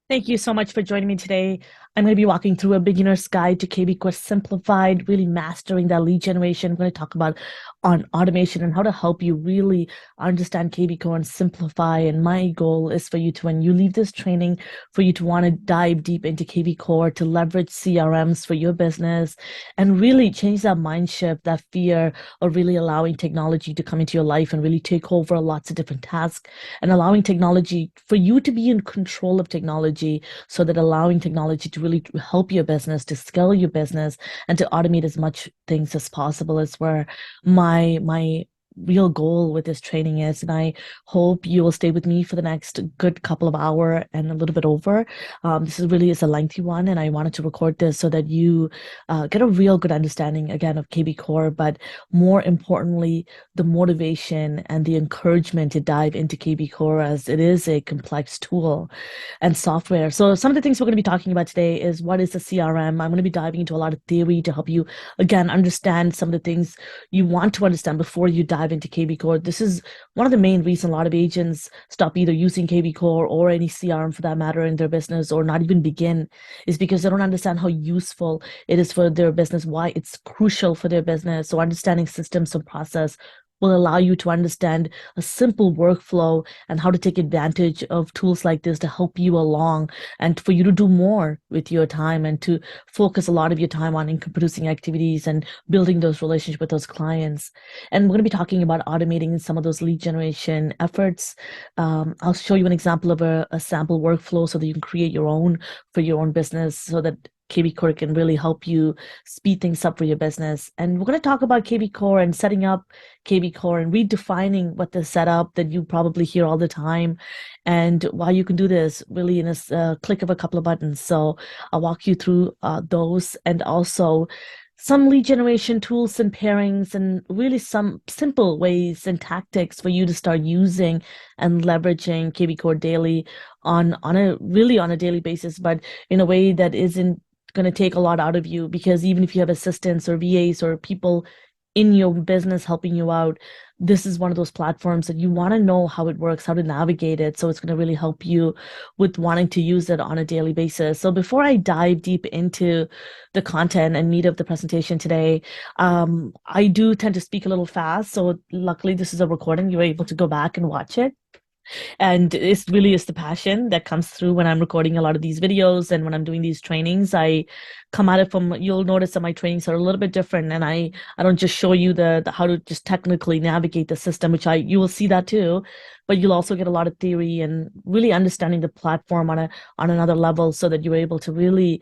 Thank you so much for joining me today. I'm going to be walking through a beginner's guide to kvCORE Simplified, really mastering that lead generation. I'm going to talk about on automation and how to help you really understand kvCORE and simplify. And my goal is for you to, when you leave this training, for you to want to dive deep into kvCORE, to leverage CRMs for your business, and really change that mind shift, that fear of really allowing technology to come into your life and really take over lots of different tasks and allowing technology for you to be in control of technology so that allowing technology to really help your business, to scale your business, and to automate as much things as possible is where my real goal with this training is. And I hope you will stay with me for the next good couple of hours and a little bit over. This is really is a lengthy one, and I wanted to record this so that you get a real good understanding again of kvCORE, but more importantly, the motivation and the encouragement to dive into kvCORE as it is a complex tool and software. So some of the things we're going to be talking about today is what is a CRM. I'm going to be diving into a lot of theory to help you again understand some of the things you want to understand before you dive into kvCORE. This is one of the main reasons a lot of agents stop either using kvCORE or any CRM for that matter in their business or not even begin is because they don't understand how useful it is for their business, why it's crucial for their business. So understanding systems and process will allow you to understand a simple workflow and how to take advantage of tools like this to help you along and for you to do more with your time and to focus a lot of your time on income producing activities and building those relationships with those clients. And we're going to be talking about automating some of those lead generation efforts. I'll show you an example of a sample workflow so that you can create your own for your own business so that kvCORE can really help you speed things up for your business. And we're going to talk about kvCORE and setting up kvCORE and redefining what the setup that you probably hear all the time and why you can do this really in a click of a couple of buttons. So I'll walk you through those and also some lead generation tools and pairings and really some simple ways and tactics for you to start using and leveraging kvCORE daily on a really on a daily basis, but in a way that isn't going to take a lot out of you because even if you have assistants or VAs or people in your business helping you out, this is one of those platforms that you want to know how it works, how to navigate it. So it's going to really help you with wanting to use it on a daily basis. So before I dive deep into the content and meat of the presentation today, I do tend to speak a little fast. So luckily, this is a recording. You're able to go back and watch it. And it's really is the passion that comes through when I'm recording a lot of these videos and when I'm doing these trainings. I come at it from, you'll notice that my trainings are a little bit different, and I don't just show you the how to just technically navigate the system, which I you will see that too, but you'll also get a lot of theory and really understanding the platform on another level so that you're able to really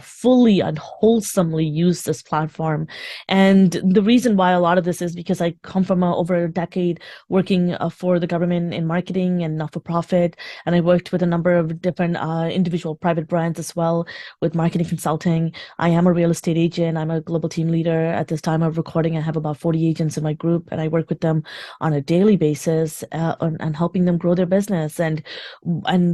fully and wholesomely use this platform. And the reason why a lot of this is because I come from over a decade working for the government in marketing and not for profit. And I worked with a number of different individual private brands as well with marketing consulting. I am a real estate agent. I'm a global team leader. At this time of recording, I have about 40 agents in my group, and I work with them on a daily basis and helping them grow their business. And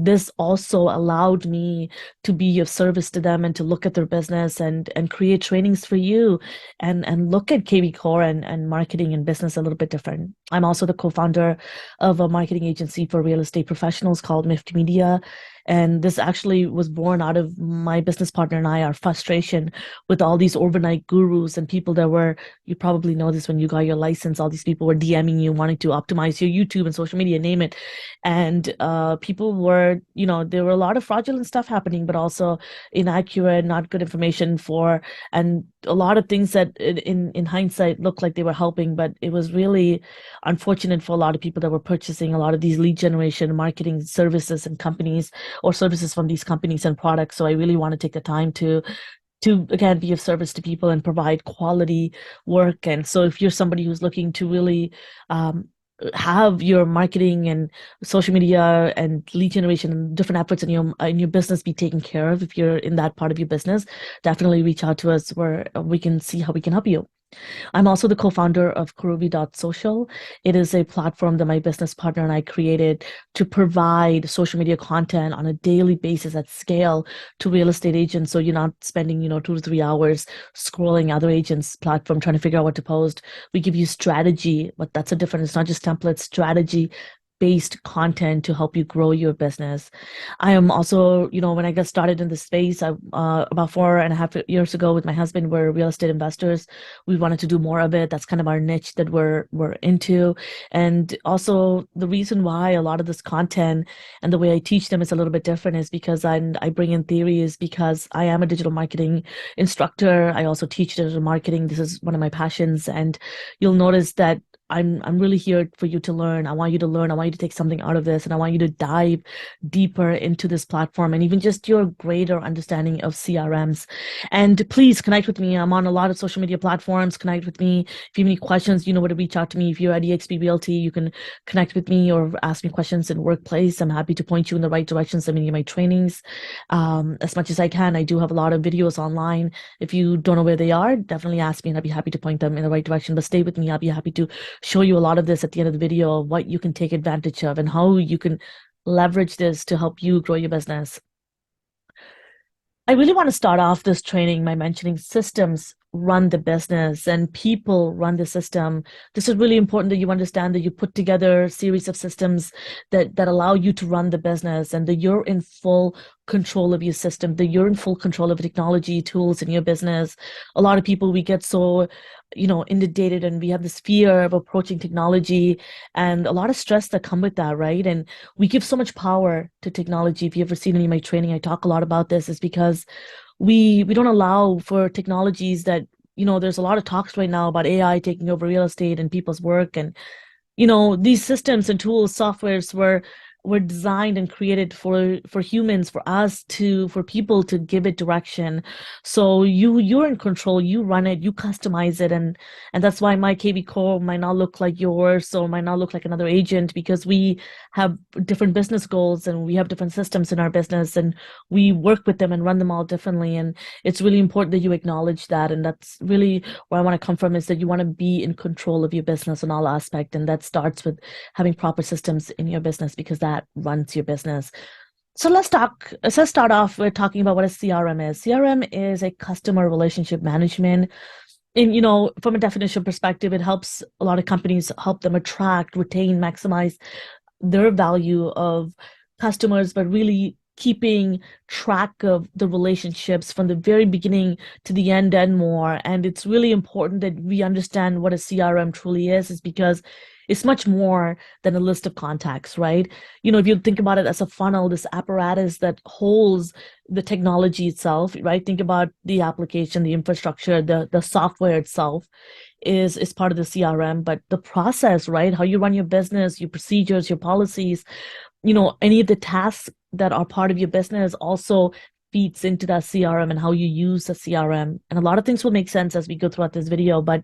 this also allowed me to be of service to them and to look at their business and create trainings for you and look at kvCORE and marketing and business a little bit different. I'm also the co-founder of a marketing agency for real estate professionals called MIFT Media. And this actually was born out of my business partner and I, our frustration with all these overnight gurus and people that were, you probably know this when you got your license, all these people were DMing you, wanting to optimize your YouTube and social media, name it. And people were, there were a lot of fraudulent stuff happening, but also inaccurate, not good information and a lot of things that in hindsight looked like they were helping, but it was really unfortunate for a lot of people that were purchasing a lot of these lead generation marketing services and companies or services from these companies and products. So I really want to take the time to again be of service to people and provide quality work. And so if you're somebody who's looking to really have your marketing and social media and lead generation and different efforts in your business be taken care of, if you're in that part of your business, definitely reach out to us where we can see how we can help you. I'm also the co-founder of Kuruvi.social. It is a platform that my business partner and I created to provide social media content on a daily basis at scale to real estate agents. So you're not spending, 2 to 3 hours scrolling other agents' platform trying to figure out what to post. We give you strategy, but that's a different, it's not just templates, strategy based content to help you grow your business. I am also, when I got started in the space, about 4.5 years ago with my husband, we're real estate investors. We wanted to do more of it. That's kind of our niche that we're into. And also the reason why a lot of this content and the way I teach them is a little bit different is because I bring in theory is because I am a digital marketing instructor. I also teach digital marketing. This is one of my passions. And you'll notice that I'm really here for you to learn. I want you to learn. I want you to take something out of this, and I want you to dive deeper into this platform and even just your greater understanding of CRMs. And please connect with me. I'm on a lot of social media platforms. Connect with me. If you have any questions, you know where to reach out to me. If you're at eXp Realty, you can connect with me or ask me questions in workplace. I'm happy to point you in the right directions. Any of my trainings, as much as I can. I do have a lot of videos online. If you don't know where they are, definitely ask me, and I'd be happy to point them in the right direction. But stay with me. I'll be happy to show you a lot of this at the end of the video, what you can take advantage of and how you can leverage this to help you grow your business. I really want to start off this training by mentioning systems run the business and people run the system. This is really important that you understand that you put together a series of systems that allow you to run the business and that you're in full control of your system, that you're in full control of the technology tools in your business. A lot of people, we get so, inundated and we have this fear of approaching technology and a lot of stress that come with that, right? And we give so much power to technology. If you ever seen any of my training, I talk a lot about this, is because we don't allow for technologies that, there's a lot of talks right now about AI taking over real estate and people's work. And these systems and tools, softwares were designed and created for humans, for people to give it direction. So you're in control, you run it, you customize it, and that's why my kvCORE might not look like yours or might not look like another agent, because we have different business goals and we have different systems in our business and we work with them and run them all differently. And it's really important that you acknowledge that. And that's really where I want to come from, is that you want to be in control of your business in all aspects. And that starts with having proper systems in your business, because that runs your business. So let's start off with talking about what a CRM is. CRM is a customer relationship management. And, from a definition perspective, it helps a lot of companies, help them attract, retain, maximize their value of customers, but really keeping track of the relationships from the very beginning to the end and more. And it's really important that we understand what a CRM truly is because it's much more than a list of contacts, right? If you think about it as a funnel, this apparatus that holds the technology itself, right? Think about the application, the infrastructure, the software itself is part of the CRM, but the process, right? How you run your business, your procedures, your policies, any of the tasks that are part of your business also feeds into that CRM and how you use the CRM. And a lot of things will make sense as we go throughout this video, but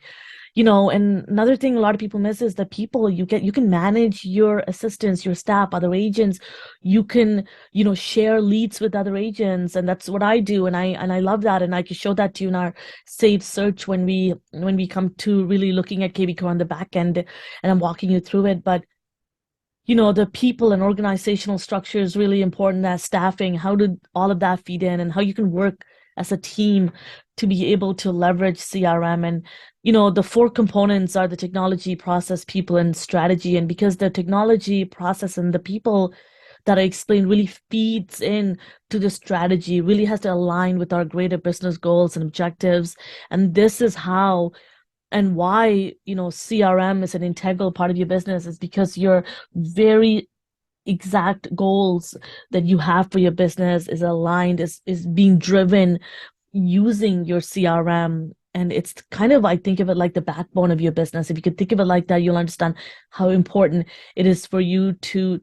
and another thing a lot of people miss is the people you can manage your assistants, your staff, other agents. You can, share leads with other agents. And that's what I do. And I love that. And I can show that to you in our saved search when we come to really looking at kvCORE on the back end, and I'm walking you through it. But the people and organizational structure is really important. That staffing, how did all of that feed in, and how you can work as a team to be able to leverage CRM. And the four components are the technology, process, people, and strategy. And because the technology, process, and the people that I explained really feeds in to the strategy, really has to align with our greater business goals and objectives. And this is how and why CRM is an integral part of your business, is because your very exact goals that you have for your business is aligned, is being driven using your CRM. And it's kind of, I think of it like the backbone of your business. If you could think of it like that, you'll understand how important it is for you to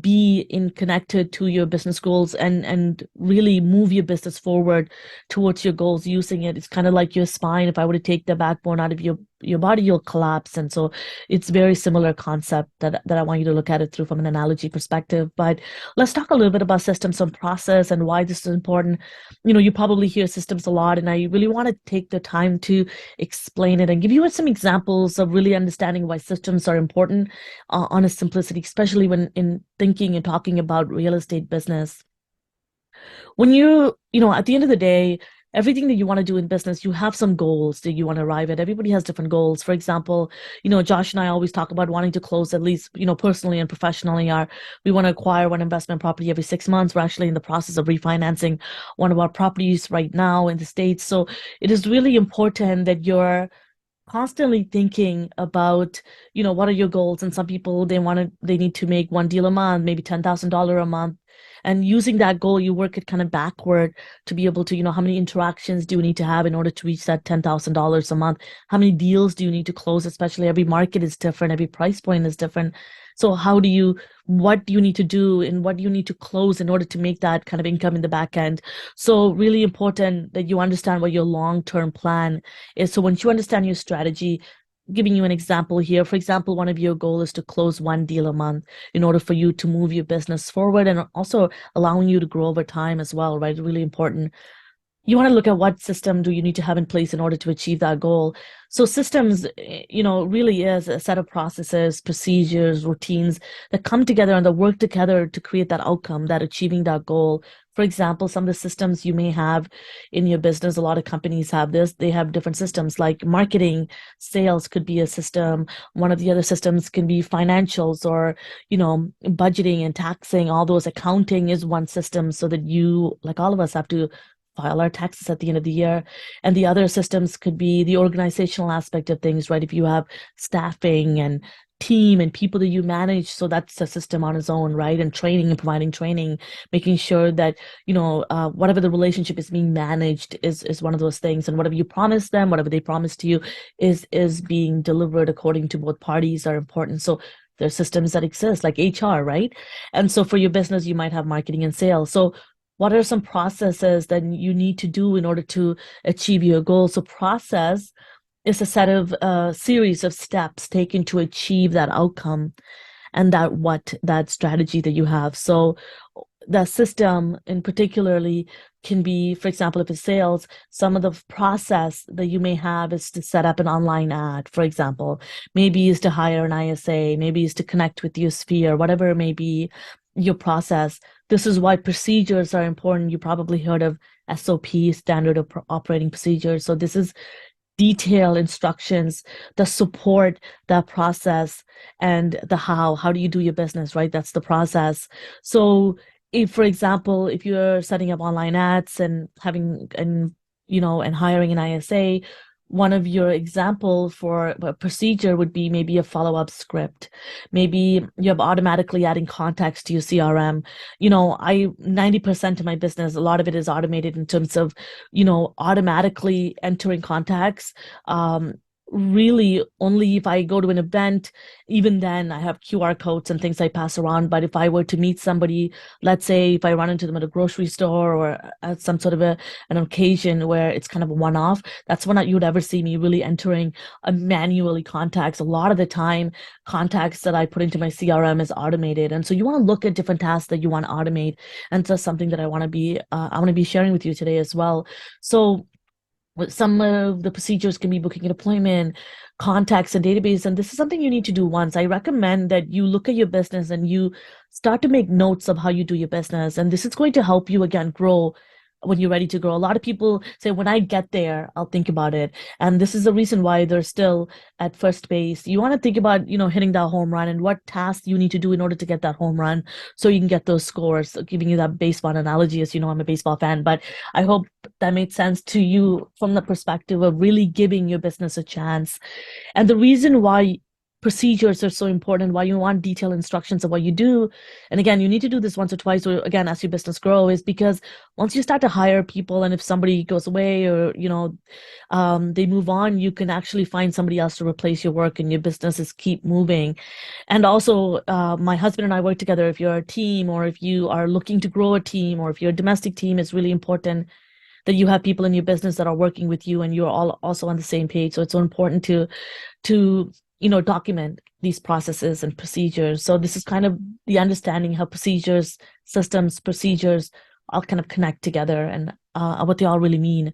be in connected to your business goals and really move your business forward towards your goals using it. It's kind of like your spine. If I were to take the backbone out of your body, you'll collapse. And so it's very similar concept that I want you to look at it through from an analogy perspective. But let's talk a little bit about systems and process and why this is important. You probably hear systems a lot, and I really want to take the time to explain it and give you some examples of really understanding why systems are important on a simplicity, especially when in thinking and talking about real estate business. When at the end of the day, everything that you want to do in business, you have some goals that you want to arrive at. Everybody has different goals. For example, Josh and I always talk about wanting to close at least, personally and professionally, we want to acquire one investment property every 6 months. We're actually in the process of refinancing one of our properties right now in the States. So it is really important that you're constantly thinking about, what are your goals? And some people, they need to make one deal a month, maybe $10,000 a month. And using that goal, you work it kind of backward to be able to, how many interactions do you need to have in order to reach that $10,000 a month? How many deals do you need to close? Especially every market is different, every price point is different. So what do you need to do and what do you need to close in order to make that kind of income in the back end? So really important that you understand what your long-term plan is. So once you understand your strategy, giving you an example here, for example, one of your goals is to close one deal a month in order for you to move your business forward and also allowing you to grow over time as well, right? Really important. You want to look at what system do you need to have in place in order to achieve that goal. So systems, really is a set of processes, procedures, routines that come together and that work together to create that outcome, that achieving that goal. For example, some of the systems you may have in your business, a lot of companies have this. They have different systems like marketing, sales could be a system. One of the other systems can be financials or, budgeting and taxing. All those, accounting is one system so that you, like all of us, have to file our taxes at the end of the year. And the other systems could be the organizational aspect of things, right? If you have staffing and team and people that you manage, so that's a system on its own, right? And training and providing training, making sure that, whatever the relationship is being managed is one of those things. And whatever you promise them, whatever they promise to you is being delivered according to both parties are important. So there's systems that exist like HR, right? And so for your business, you might have marketing and sales. So what are some processes that you need to do in order to achieve your goal? So process is a set of series of steps taken to achieve that outcome and that strategy that you have. So the system in particularly can be, for example, if it's sales, some of the process that you may have is to set up an online ad, for example, maybe is to hire an ISA, maybe is to connect with your sphere, whatever it may be, your process. This is why procedures are important. You probably heard of SOP, standard operating procedures. So this is detailed instructions that support that process and the how do you do your business, right? That's the process. So if, for example, if you're setting up online ads and hiring an ISA, one of your example for a procedure would be maybe a follow-up script. Maybe you're automatically adding contacts to your CRM. 90% of my business, a lot of it is automated in terms of, automatically entering contacts. Really only if I go to an event, even then I have QR codes and things I pass around. But if I were to meet somebody, let's say if I run into them at a grocery store or at some sort of an occasion where it's kind of a one-off, that's when you would ever see me really entering manually contacts. A lot of the time, contacts that I put into my CRM is automated. And so you want to look at different tasks that you want to automate. And that's something that I want to be sharing with you today as well. So some of the procedures can be booking an appointment, contacts, and database. And this is something you need to do once. I recommend that you look at your business and you start to make notes of how you do your business. And this is going to help you, again, grow when you're ready to grow. A lot of people say, when I get there, I'll think about it. And this is the reason why they're still at first base. You want to think about, hitting that home run and what tasks you need to do in order to get that home run so you can get those scores. So giving you that baseball analogy, as you know, I'm a baseball fan, but I hope that made sense to you from the perspective of really giving your business a chance. And the reason why procedures are so important, why you want detailed instructions of what you do. And again, you need to do this once or twice, or again, as your business grow, is because once you start to hire people, and if somebody goes away or, they move on, you can actually find somebody else to replace your work and your businesses keep moving. And also, my husband and I work together. If you're a team or if you are looking to grow a team or if you're a domestic team, it's really important that you have people in your business that are working with you and you're all also on the same page. So it's so important to document these processes and procedures. So this is kind of the understanding how procedures, systems, procedures all kind of connect together and what they all really mean.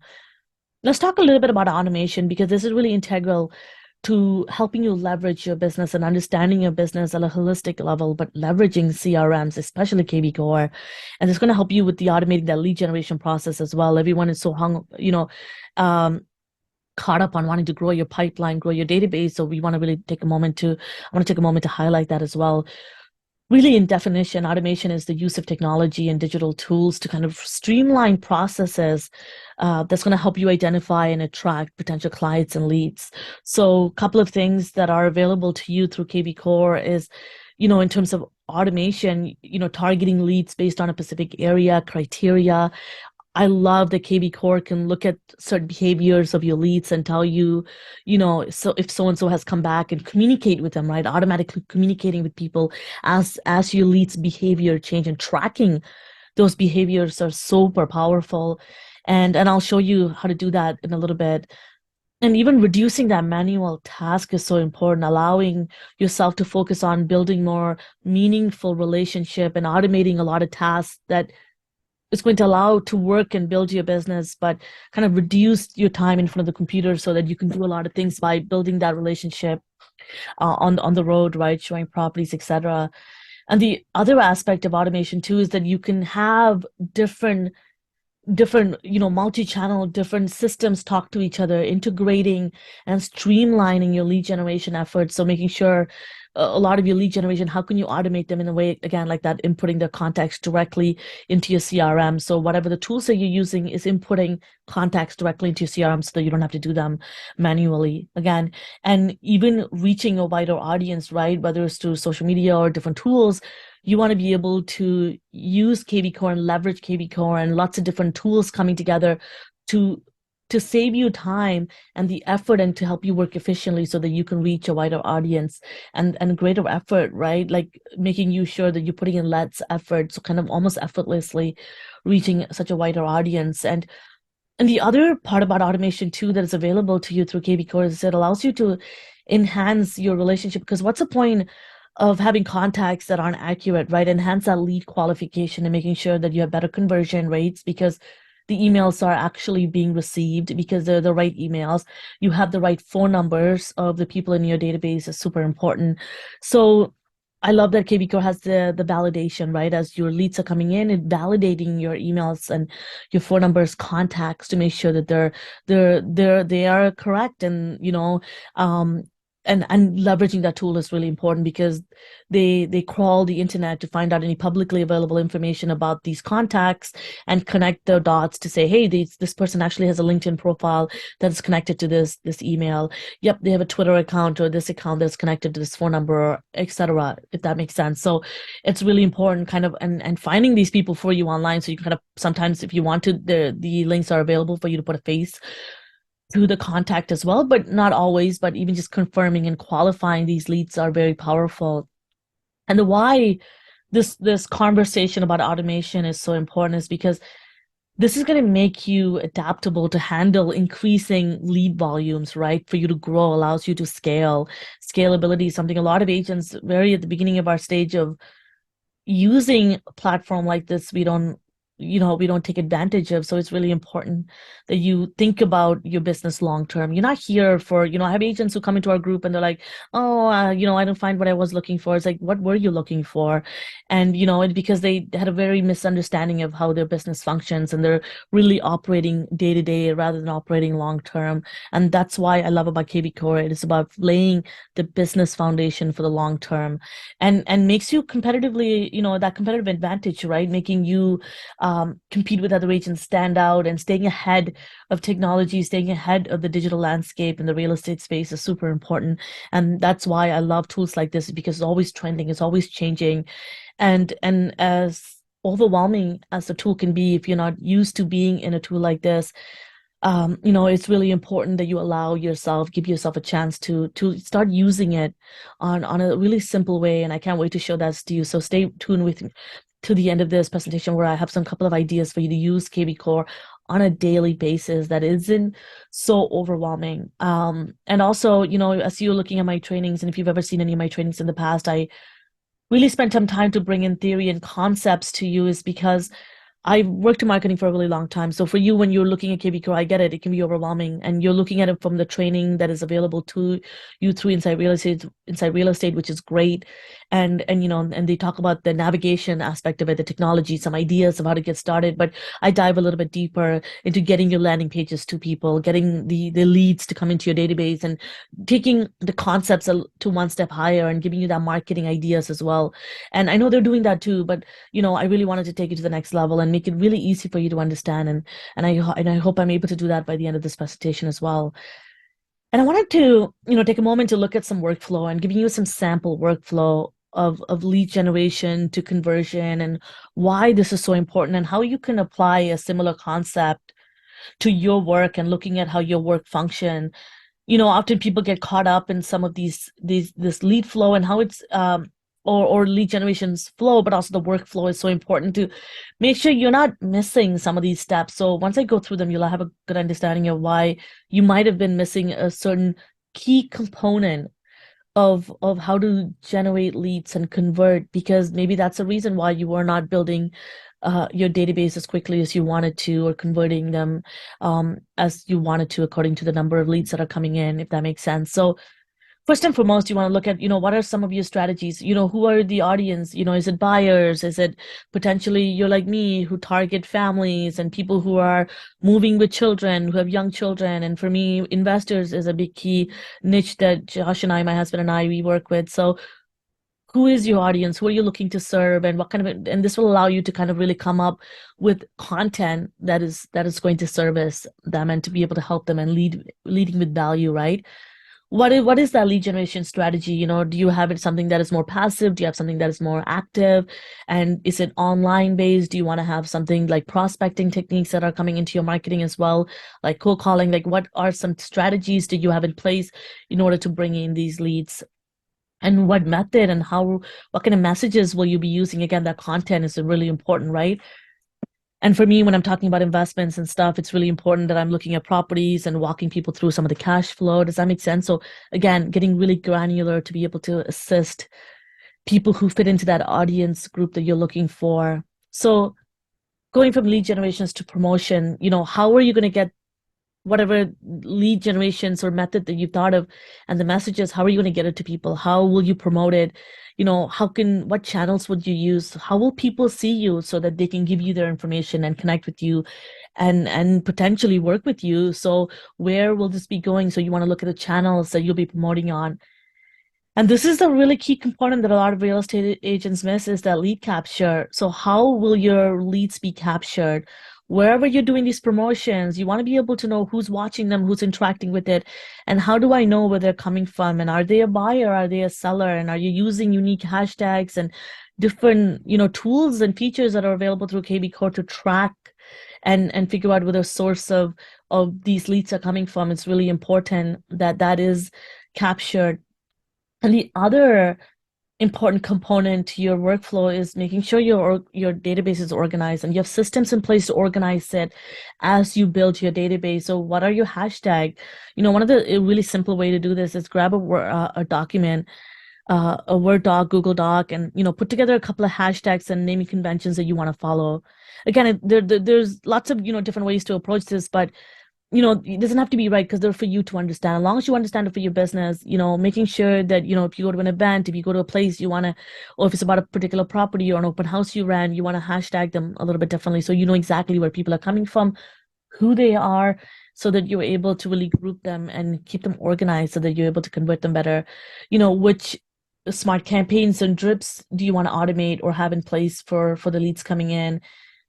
Let's talk a little bit about automation because this is really integral to helping you leverage your business and understanding your business at a holistic level, but leveraging CRMs, especially kvCORE. And it's going to help you with the automating that lead generation process as well. Everyone is so um, caught up on wanting to grow your pipeline, grow your database. So we want to really take a moment to, I want to take a moment to highlight that as well. Really, in definition, automation is the use of technology and digital tools to kind of streamline processes that's going to help you identify and attract potential clients and leads. So, a couple of things that are available to you through kvCORE is, in terms of automation, targeting leads based on a specific area, criteria. I love that kvCORE can look at certain behaviors of your leads and tell you, so if so and so has come back and communicate with them, right? Automatically communicating with people as your leads' behavior change and tracking those behaviors are super powerful. And I'll show you how to do that in a little bit. And even reducing that manual task is so important, allowing yourself to focus on building more meaningful relationship and automating a lot of tasks that it's going to allow to work and build your business, but kind of reduce your time in front of the computer so that you can do a lot of things by building that relationship on the road, right? Showing properties, etc. And the other aspect of automation too is that you can have different multi-channel different systems talk to each other, integrating and streamlining your lead generation efforts, so making sure a lot of your lead generation, how can you automate them in a way, again, like that, inputting the context directly into your CRM. So whatever the tools that you're using is inputting contacts directly into your CRM so that you don't have to do them manually again. And even reaching a wider audience, right, whether it's through social media or different tools, you want to be able to use kvCORE and leverage kvCORE and lots of different tools coming together to save you time and the effort and to help you work efficiently so that you can reach a wider audience and greater effort, right? Like making you sure that you're putting in less effort, so kind of almost effortlessly reaching such a wider audience. And the other part about automation too that is available to you through kvCORE is it allows you to enhance your relationship, because what's the point of having contacts that aren't accurate, right? Enhance that lead qualification and making sure that you have better conversion rates because the emails are actually being received because they're the right emails. You have the right phone numbers of the people in your database is super important. So I love that kvCORE has the validation, right? As your leads are coming in, and validating your emails and your phone numbers, contacts to make sure that they are correct, and and leveraging that tool is really important because they crawl the internet to find out any publicly available information about these contacts and connect the dots to say, hey, this person actually has a LinkedIn profile that's connected to this email. Yep, they have a Twitter account or this account that's connected to this phone number, etc., if that makes sense. So it's really important kind of and finding these people for you online, so you can kind of, sometimes if you want to, the links are available for you to put a face through the contact as well, but not always. But even just confirming and qualifying these leads are very powerful. And the why this conversation about automation is so important is because this is going to make you adaptable to handle increasing lead volumes, right? For you to grow, allows you to scale. Scalability is something a lot of agents, very at the beginning of our stage of using a platform like this, we don't take advantage of. So it's really important that you think about your business long term. You're not here for, I have agents who come into our group and they're like, oh, I don't find what I was looking for. It's like, what were you looking for? And because they had a very misunderstanding of how their business functions, and they're really operating day to day rather than operating long term. And that's why I love about kvCORE. It is about laying the business foundation for the long term, and makes you competitively, that competitive advantage, right? Making you compete with other agents, stand out, and staying ahead of technology, staying ahead of the digital landscape in the real estate space is super important. And that's why I love tools like this, because it's always trending, it's always changing. And as overwhelming as the tool can be, if you're not used to being in a tool like this, it's really important that you give yourself a chance to start using it on a really simple way. And I can't wait to show that to you. So stay tuned with me to the end of this presentation, where I have some couple of ideas for you to use kvCORE on a daily basis that isn't so overwhelming. And also, as you're looking at my trainings, and if you've ever seen any of my trainings in the past, I really spent some time to bring in theory and concepts to you, is because I worked in marketing for a really long time. So for you, when you're looking at kvCORE, I get it. It can be overwhelming, and you're looking at it from the training that is available to you through inside real estate, which is great. And and they talk about the navigation aspect of it, the technology, some ideas of how to get started. But I dive a little bit deeper into getting your landing pages to people, getting the leads to come into your database, and taking the concepts to one step higher and giving you that marketing ideas as well. And I know they're doing that too, but I really wanted to take it to the next level and make it really easy for you to understand. And I hope I'm able to do that by the end of this presentation as well. And I wanted to, take a moment to look at some workflow and giving you some sample workflow of lead generation to conversion and why this is so important and how you can apply a similar concept to your work and looking at how your work function. Often people get caught up in some of this lead flow and how it's or lead generation's flow, but also the workflow is so important to make sure you're not missing some of these steps. So once I go through them, you'll have a good understanding of why you might have been missing a certain key component of how to generate leads and convert, because maybe that's a reason why you were not building your database as quickly as you wanted to, or converting them as you wanted to according to the number of leads that are coming in, if that makes sense. So first and foremost, you want to look at, what are some of your strategies? Who are the audience? Is it buyers? Is it potentially you're like me who target families and people who are moving with children, who have young children? And for me, investors is a big key niche that Josh and I, my husband and I, we work with. So who is your audience? Who are you looking to serve? And what kind of, and this will allow you to kind of really come up with content that is going to service them and to be able to help them and leading with value, right? What is that lead generation strategy? Do you have it something that is more passive? Do you have something that is more active? And is it online based? Do you want to have something like prospecting techniques that are coming into your marketing as well, like cold calling? Like, what are some strategies do you have in place in order to bring in these leads? And what method and what kind of messages will you be using? Again, that content is really important, right? And for me, when I'm talking about investments and stuff, it's really important that I'm looking at properties and walking people through some of the cash flow. Does that make sense? So again, getting really granular to be able to assist people who fit into that audience group that you're looking for. So going from lead generations to promotion, how are you going to get whatever lead generations or method that you thought of and the messages, how are you going to get it to people? How will you promote it? What channels would you use? How will people see you so that they can give you their information and connect with you and potentially work with you? So where will this be going? So you want to look at the channels that you'll be promoting on. And this is the really key component that a lot of real estate agents miss, is that lead capture. So how will your leads be captured? Wherever you're doing these promotions, you want to be able to know who's watching them, who's interacting with it, and how do I know where they're coming from? And are they a buyer? Are they a seller? And are you using unique hashtags and different, tools and features that are available through kvCORE to track and figure out where the source of these leads are coming from? It's really important that that is captured. And the other important component to your workflow is making sure your database is organized and you have systems in place to organize it as you build your database. So what are your hashtag? One of the a really simple way to do this is grab a document, a Word doc, Google Doc, and put together a couple of hashtags and naming conventions that you want to follow. Again, there's lots of different ways to approach this, but it doesn't have to be right because they're for you to understand. As long as you understand it for your business, making sure that, if you go to an event, if you go to a place you want to, or if it's about a particular property or an open house you ran, you want to hashtag them a little bit differently. So you know exactly where people are coming from, who they are, so that you're able to really group them and keep them organized so that you're able to convert them better. Which smart campaigns and drips do you want to automate or have in place for the leads coming in?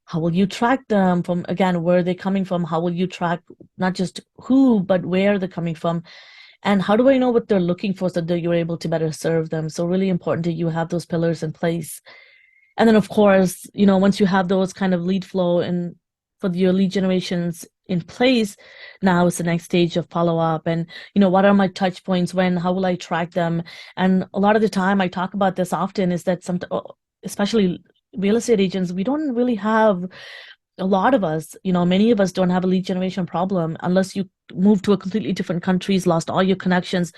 How will you track them from, again, where are they coming from? How will you track not just who, but where they're coming from? And how do I know what they're looking for so that you're able to better serve them? So really important that you have those pillars in place. And then, of course, once you have those kind of lead flow and for your lead generations in place, now is the next stage of follow-up. And, what are my touch points? How will I track them? And a lot of the time I talk about this often is that especially real estate agents, we don't really have, a lot of us, many of us don't have a lead generation problem unless you move to a completely different countries, lost all your connections,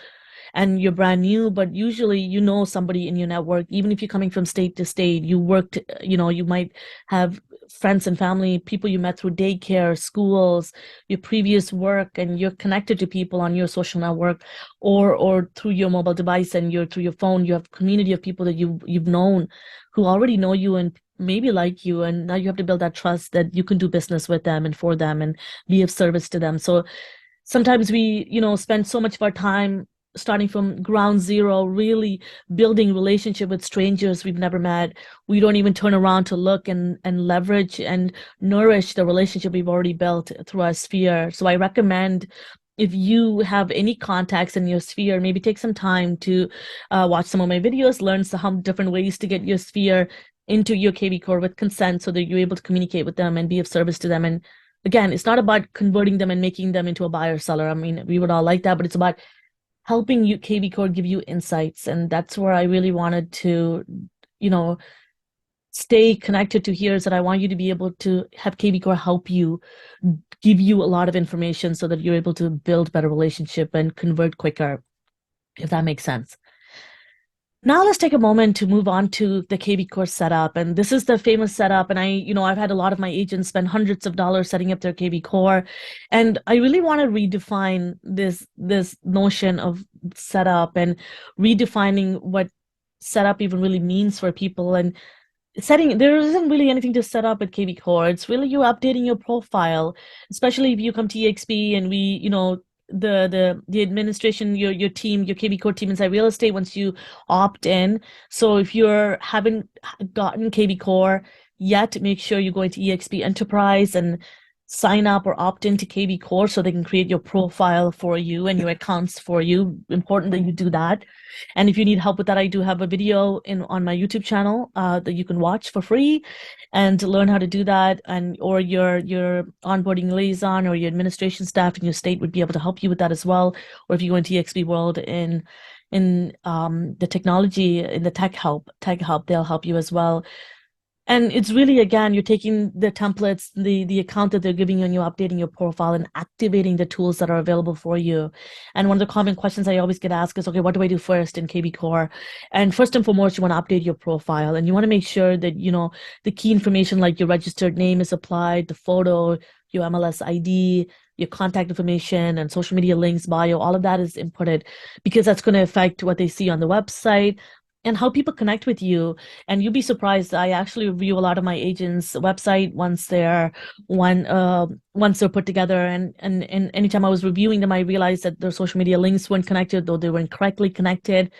and you're brand new. But usually, somebody in your network, even if you're coming from state to state, you worked, you might have friends and family, people you met through daycare, schools, your previous work, and you're connected to people on your social network or through your mobile device and you're through your phone, you have a community of people that you've known who already know you and maybe like you, and now you have to build that trust that you can do business with them and for them and be of service to them. So sometimes we, spend so much of our time starting from ground zero, really building relationship with strangers we've never met. We don't even turn around to look and leverage and nourish the relationship we've already built through our sphere. So I recommend, if you have any contacts in your sphere, maybe take some time to watch some of my videos, learn some different ways to get your sphere into your kvCORE with consent so that you're able to communicate with them and be of service to them. And again, it's not about converting them and making them into a buyer seller. I mean, we would all like that, but it's about helping you kvCORE give you insights. And that's where I really wanted to, stay connected to here, is that I want you to be able to have kvCORE help you, give you a lot of information so that you're able to build better relationship and convert quicker, if that makes sense. Now let's take a moment to move on to the kvCORE setup. And this is the famous setup. And I've had a lot of my agents spend hundreds of dollars setting up their kvCORE. And I really want to redefine this notion of setup and redefining what setup even really means for people. And there isn't really anything to set up at kvCORE. It's really you updating your profile, especially if you come to EXP and we, the administration, your team, your kvCORE team inside real estate, once you opt in. So if you haven't gotten kvCORE yet, make sure you go into EXP Enterprise and sign up or opt into kvCORE so they can create your profile for you and your accounts for you. Important that you do that. And if you need help with that, I do have a video on my YouTube channel that you can watch for free and learn how to do that. And or your onboarding liaison or your administration staff in your state would be able to help you with that as well. Or if you go into EXP World in the technology, in the tech hub, they'll help you as well. And it's really, again, you're taking the templates, the account that they're giving you, and you're updating your profile and activating the tools that are available for you. And one of the common questions I always get asked is, okay, what do I do first in kvCORE? And first and foremost, you want to update your profile, and you want to make sure that, the key information like your registered name is applied, the photo, your MLS ID, your contact information, and social media links, bio, all of that is inputted, because that's going to affect what they see on the website and how people connect with you. And you'll be surprised, I actually review a lot of my agents' website once they're put together. And anytime I was reviewing them, I realized that their social media links weren't connected, though they weren't correctly connected.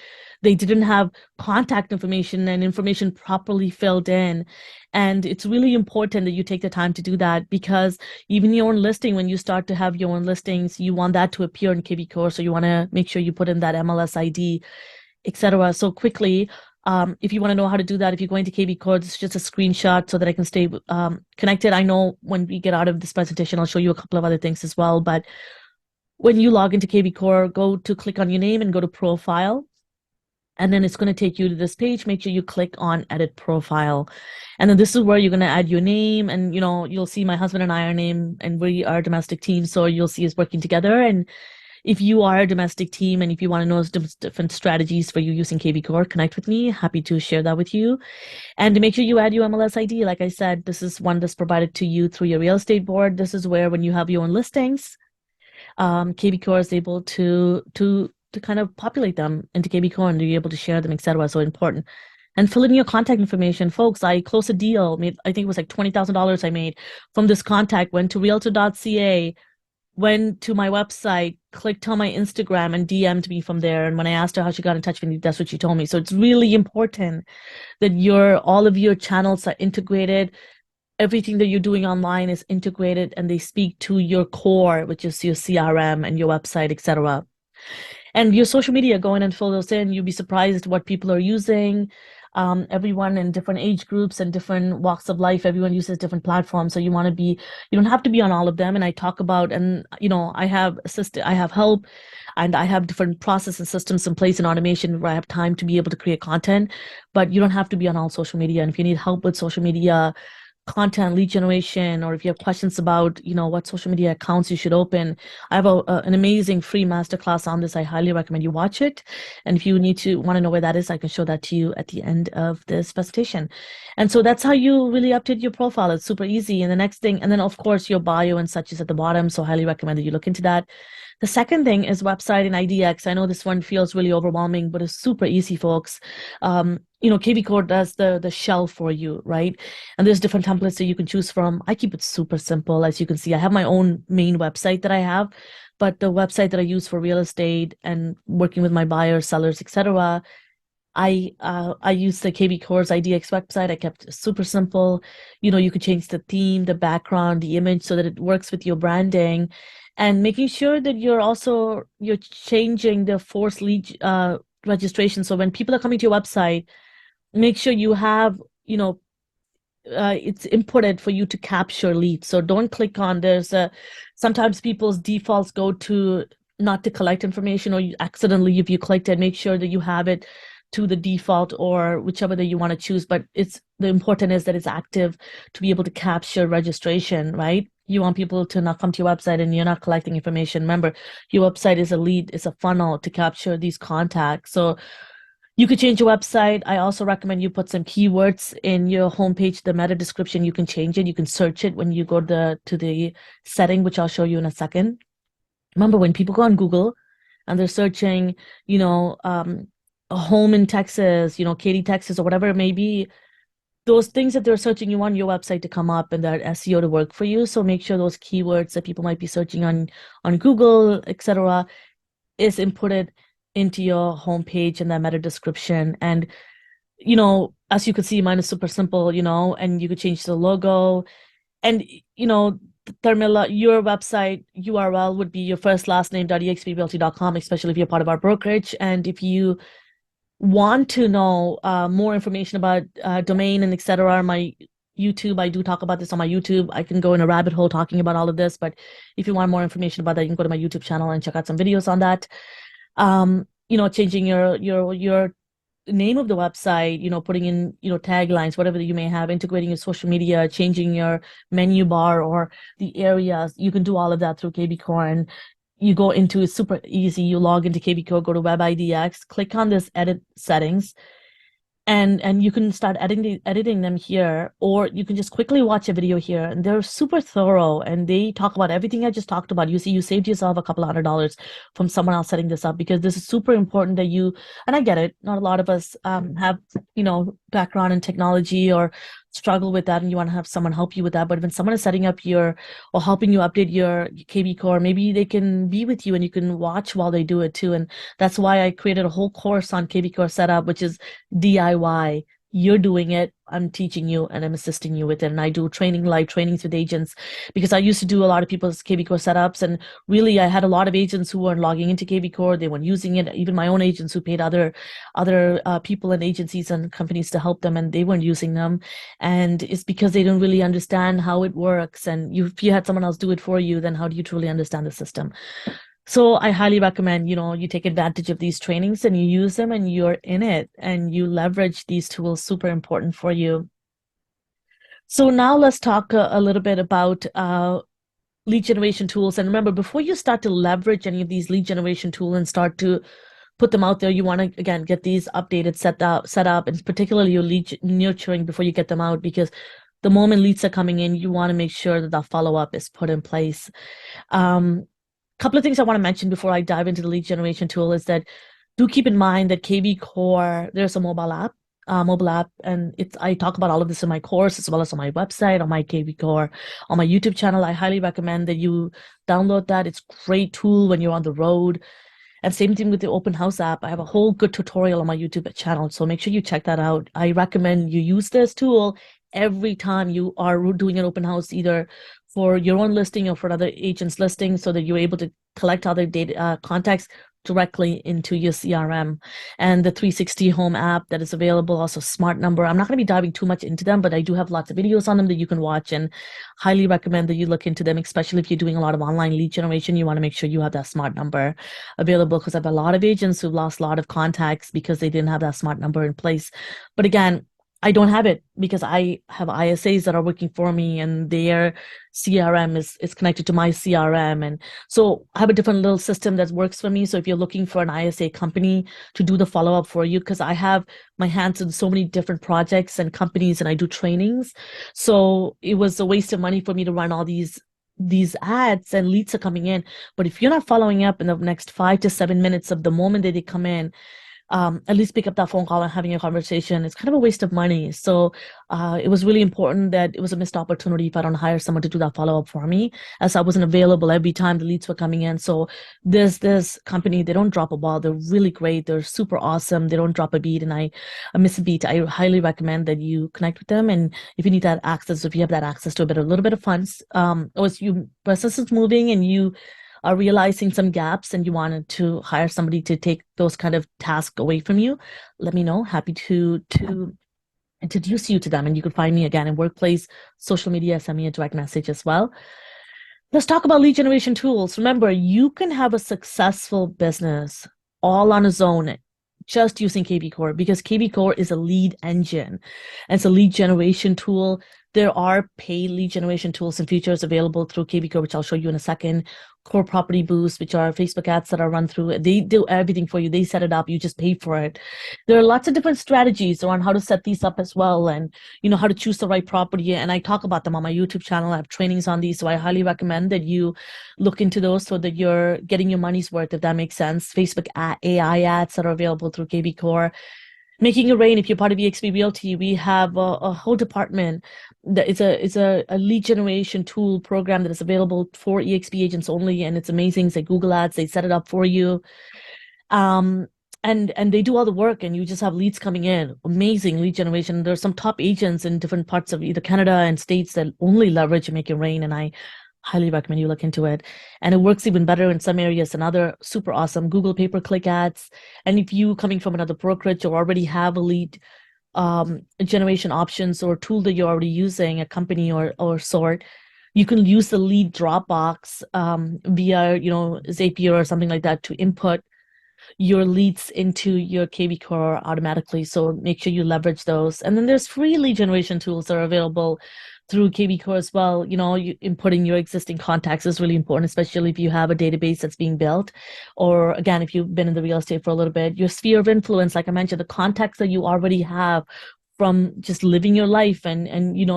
They didn't have contact information and information properly filled in. And it's really important that you take the time to do that, because even your own listing, when you start to have your own listings, you want that to appear in kvCORE. So you want to make sure you put in that MLS ID, etc. So quickly, if you want to know how to do that, if you're going to kvCORE, it's just a screenshot so that I can stay connected. I know when we get out of this presentation, I'll show you a couple of other things as well. But when you log into kvCORE, click on your name and go to profile. And then it's going to take you to this page. Make sure you click on edit profile. And then this is where you're going to add your name. And, you'll see my husband and I are named, and we are a domestic team. So you'll see us working together. And if you are a domestic team and if you want to know different strategies for you using kvCORE, connect with me. Happy to share that with you. And to make sure you add your MLS ID. Like I said, this is one that's provided to you through your real estate board. This is where, when you have your own listings, kvCORE is able to kind of populate them into kvCORE and be able to share them, etc. So important. And fill in your contact information. Folks, I closed a deal. I think it was like $20,000 I made from this contact. Went to realtor.ca, went to my website, clicked on my Instagram, and DM'd me from there. And when I asked her how she got in touch with me, that's what she told me. So it's really important that all of your channels are integrated. Everything that you're doing online is integrated, and they speak to your core, which is your CRM and your website, etc. And your social media, go in and fill those in. You'll be surprised what people are using. Everyone in different age groups and different walks of life, everyone uses different platforms. So you don't have to be on all of them. And I talk about, and I have help, and I have different processes and systems in place in automation where I have time to be able to create content, but you don't have to be on all social media. And if you need help with social media, content lead generation, or if you have questions about, what social media accounts you should open, I have an amazing free masterclass on this. I highly recommend you watch it. And if you want to know where that is, I can show that to you at the end of this presentation. And so that's how you really update your profile. It's super easy. And the next thing, and then of course your bio and such is at the bottom. So I highly recommend that you look into that. The second thing is website and IDX. I know this one feels really overwhelming, but it's super easy, folks. kvCORE does the shell for you, right? And there's different templates that you can choose from. I keep it super simple. As you can see, I have my own main website that I have, but the website that I use for real estate and working with my buyers, sellers, etc., I use the kvCORE's IDX website. I kept it super simple. You could change the theme, the background, the image so that it works with your branding, and making sure that you're changing the forced lead registration. So when people are coming to your website, make sure you have, it's inputted for you to capture leads. So don't click on sometimes people's defaults go to not to collect information, or you accidentally, if you clicked it, make sure that you have it to the default or whichever that you want to choose. But the important is that it's active to be able to capture registration, right? You want people to not come to your website and you're not collecting information. Remember, your website is a lead, it's a funnel to capture these contacts. So you could change your website. I also recommend you put some keywords in your homepage, the meta description. You can change it. You can search it when you go to the setting, which I'll show you in a second. Remember, when people go on Google and they're searching, a home in Texas, Katy, Texas, or whatever it may be, those things that they're searching, you want your website to come up and that SEO to work for you. So make sure those keywords that people might be searching on Google, etc., is inputted into your homepage and that meta description. And, as you could see, mine is super simple, and you could change the logo. And, Tharmila, your website URL would be your first last name.exprealty.com, especially if you're part of our brokerage. And if you want to know more information about domain and etc., my YouTube, I do talk about this on my YouTube. I can go in a rabbit hole talking about all of this, but if you want more information about that, you can go to my YouTube channel and check out some videos on that. Changing your name of the website, putting in, taglines, whatever you may have, integrating your social media, changing your menu bar or the areas. You can do all of that through kvCORE, and you go into it's super easy. You log into kvCORE, go to Web IDX, click on this edit settings, and you can start editing them here, or you can just quickly watch a video here, and they're super thorough and they talk about everything I just talked about. You see, you saved yourself a couple $100 from someone else setting this up, because this is super important that and I get it, not a lot of us have background in technology or struggle with that, and you want to have someone help you with that. But when someone is setting up or helping you update your kvCORE, maybe they can be with you and you can watch while they do it too. And that's why I created a whole course on kvCORE setup, which is DIY. You're doing it, I'm teaching you, and I'm assisting you with it. And I do live trainings with agents, because I used to do a lot of people's kvCORE setups. And really, I had a lot of agents who weren't logging into kvCORE. They weren't using it. Even my own agents who paid other people and agencies and companies to help them, and they weren't using them. And it's because they don't really understand how it works. And if you had someone else do it for you, then how do you truly understand the system? So I highly recommend, you take advantage of these trainings and you use them and you're in it and you leverage these tools. Super important for you. So now let's talk a little bit about lead generation tools. And remember, before you start to leverage any of these lead generation tools and start to put them out there, you want to, again, get these updated, set up, and particularly your lead nurturing before you get them out, because the moment leads are coming in, you want to make sure that the follow-up is put in place. Couple of things I want to mention before I dive into the lead generation tool is that do keep in mind that kvCORE, there's a mobile app, and I talk about all of this in my course as well as on my website, on my kvCORE, on my YouTube channel. I highly recommend that you download that. It's a great tool when you're on the road. And same thing with the open house app. I have a whole good tutorial on my YouTube channel, so make sure you check that out. I recommend you use this tool every time you are doing an open house, either for your own listing or for another agent's listing, so that you're able to collect other data contacts directly into your CRM. And the 360 home app that is available, also smart number. I'm not going to be diving too much into them, but I do have lots of videos on them that you can watch, and highly recommend that you look into them, especially if you're doing a lot of online lead generation. You want to make sure you have that smart number available, because I have a lot of agents who've lost a lot of contacts because they didn't have that smart number in place. But again, I don't have it because I have ISAs that are working for me and their CRM is connected to my CRM. And so I have a different little system that works for me. So if you're looking for an ISA company to do the follow-up for you, because I have my hands in so many different projects and companies and I do trainings. So it was a waste of money for me to run all these ads and leads are coming in. But if you're not following up in the next 5 to 7 minutes of the moment that they come in, at least pick up that phone call and having a conversation. It's kind of a waste of money. So it was really important that it was a missed opportunity if I don't hire someone to do that follow up for me, as I wasn't available every time the leads were coming in. So there's this company, they don't drop a ball. They're really great. They're super awesome. They don't drop a beat, and I miss a beat. I highly recommend that you connect with them. And if you need that access, if you have that access to a little bit of funds, or if you business is moving and you are realizing some gaps and you wanted to hire somebody to take those kind of tasks away from you, let me know. Happy to introduce you to them. And you can find me again in workplace, social media, send me a direct message as well. Let's talk about lead generation tools. Remember, you can have a successful business all on its own just using kvCORE, because kvCORE is a lead engine and it's a lead generation tool. There are paid lead generation tools and features available through kvCORE, which I'll show you in a second. Core Property Boost, which are Facebook ads that are run through. They do everything for you. They set it up. You just pay for it. There are lots of different strategies around how to set these up as well, and how to choose the right property. And I talk about them on my YouTube channel. I have trainings on these, so I highly recommend that you look into those so that you're getting your money's worth, if that makes sense. Facebook AI ads that are available through kvCORE. Making it rain. If you're part of EXP Realty, we have a whole department that is a lead generation tool program that is available for EXP agents only, and it's amazing. It's like Google Ads. They set it up for you, um, and they do all the work, and you just have leads coming in. Amazing lead generation. There's some top agents in different parts of either Canada and states that only leverage Make It Rain, and I highly recommend you look into it. And it works even better in some areas than other. Super awesome. Google pay-per-click ads. And if you coming from another brokerage or already have a lead generation options or tool that you're already using, a company or sort, you can use the lead Dropbox via Zapier or something like that to input your leads into your kvCORE automatically. So make sure you leverage those. And then there's free lead generation tools that are available through kvCORE as well. Inputting your existing contacts is really important, especially if you have a database that's being built. Or again, if you've been in the real estate for a little bit, your sphere of influence, like I mentioned, the contacts that you already have from just living your life and